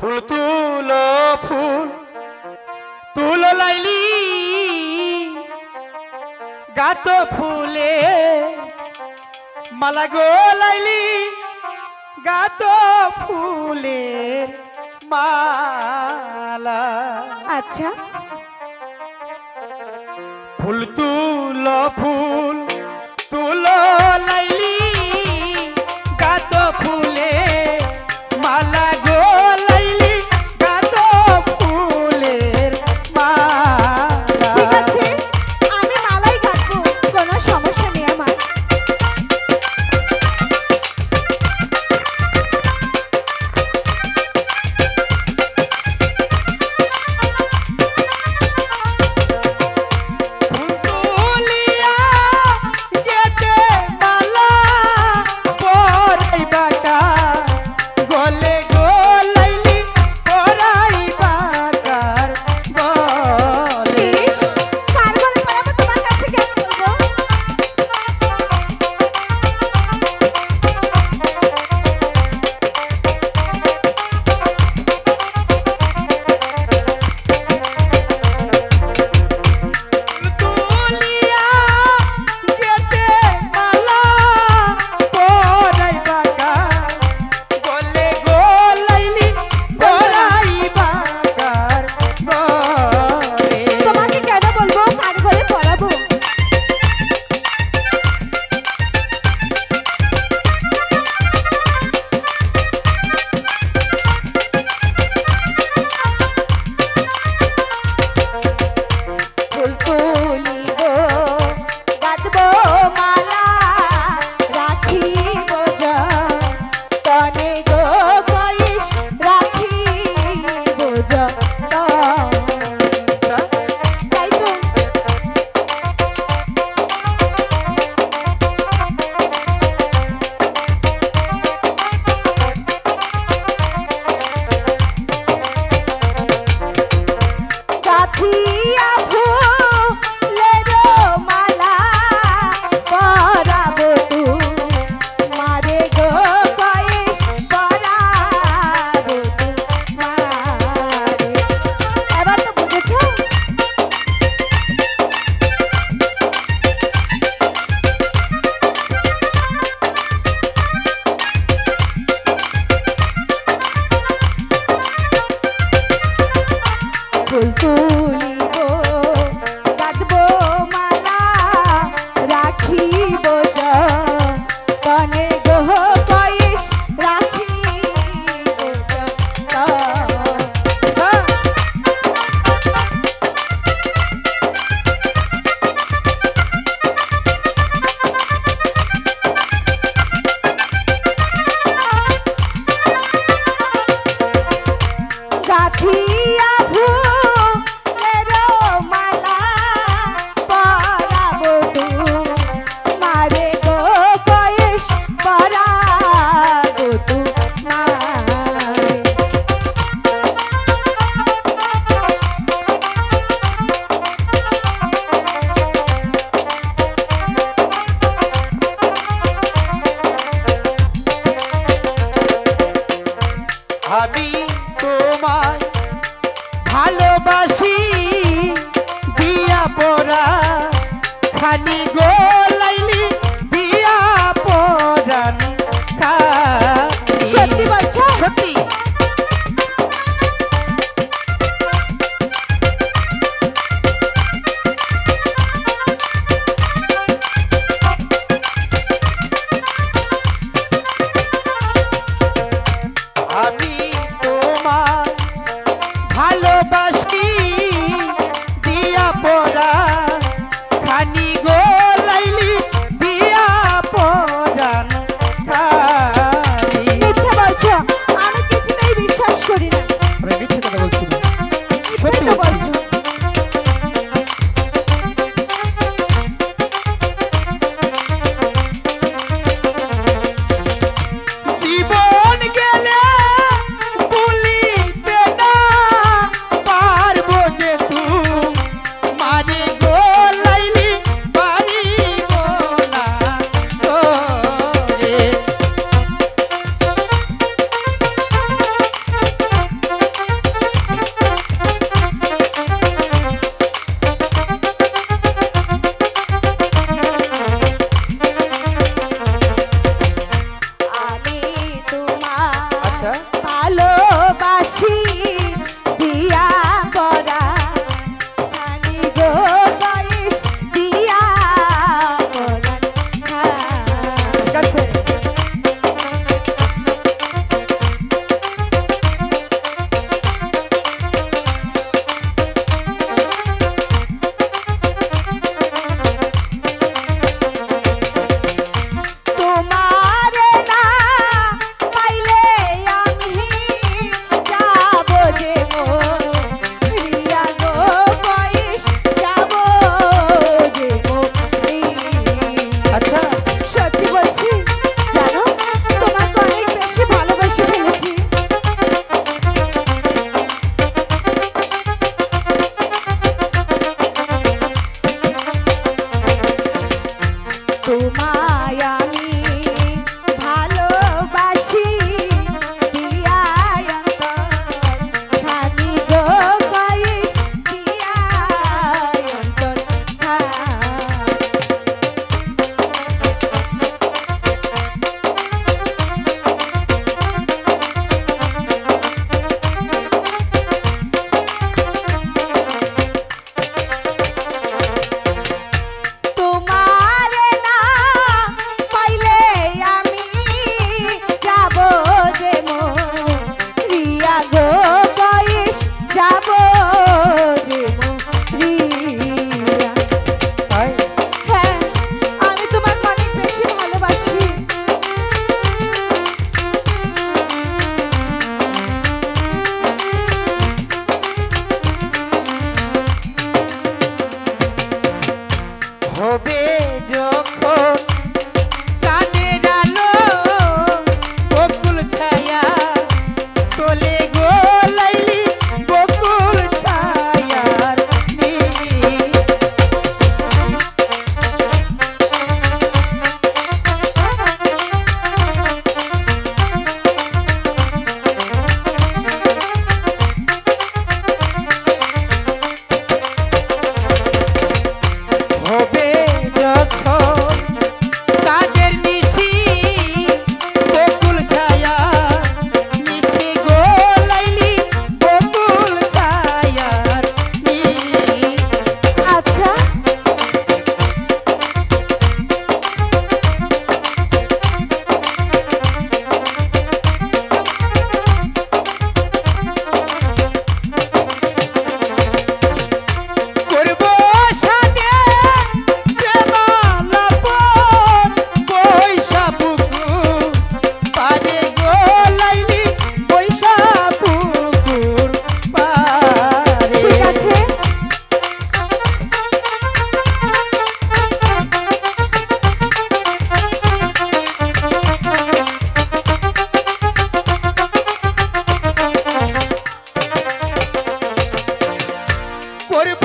ফুল তুলো ফুল তুলো লাইলি গাতো ফুলে মালা গো লাইলি গাতো ফুলের মালা। আচ্ছা, ফুল তুলো ফুল তুলো লাইলি গাতো ফুলে মালা গো লাইলি গাতো ফুলের মালা। ঠিক আছে, আমি মালাই গাঁথবো, কোনো সমস্যা নেই আমার। ফুল তুলিয়া গেতে মালা পরাইবা কার গলে গো লাইলি পরাইবা কার গলে। ইস, কার গলে পরাবো, তোমার কাছে কেন বলবো? তুলিয়া গেতে মালা পরাইবা কার গলে গো লাইলি পরাইবা কার গলে। তোমাকে কেন বলবো কার গলে পরাবো? ফুল তুলিব, গাঁথবো মালা, রাখিব যতনে গো কইস, রাখিব যতনে। তাই তো? গাঁথিয়া ফুলের মালা পরাবো তোমারে গো কইস, পরাবো তোমারে। এবার তো বুঝেছো? ফুল তুলিব তোমায় আমি ভালোবাসি দিয়াই অন্তর খানি গো কইস দিয়াই অন্তর তোমারে না পাইলে আমি যাব যে মরিয়া গো কইস যাব যে মরিয়া তাই হ্যাঁ আমি তোমাকে অনেক বেশি ভালোবাসি হবে যখন চাঁদের আলো বকুল ছায়া তোলে গো লাইলি বকুল ছায়ার নীল। হবে যখন চাঁদের নিশি বকুল ছায়া নিচে গো লাইলি বকুল ছায়ার নীল। আচ্ছা করব সাথে প্রেমালাপন বৈশা পুকুর পারে গো লাইলি বৈশা পুকুর পারে। ঠিক আছে করব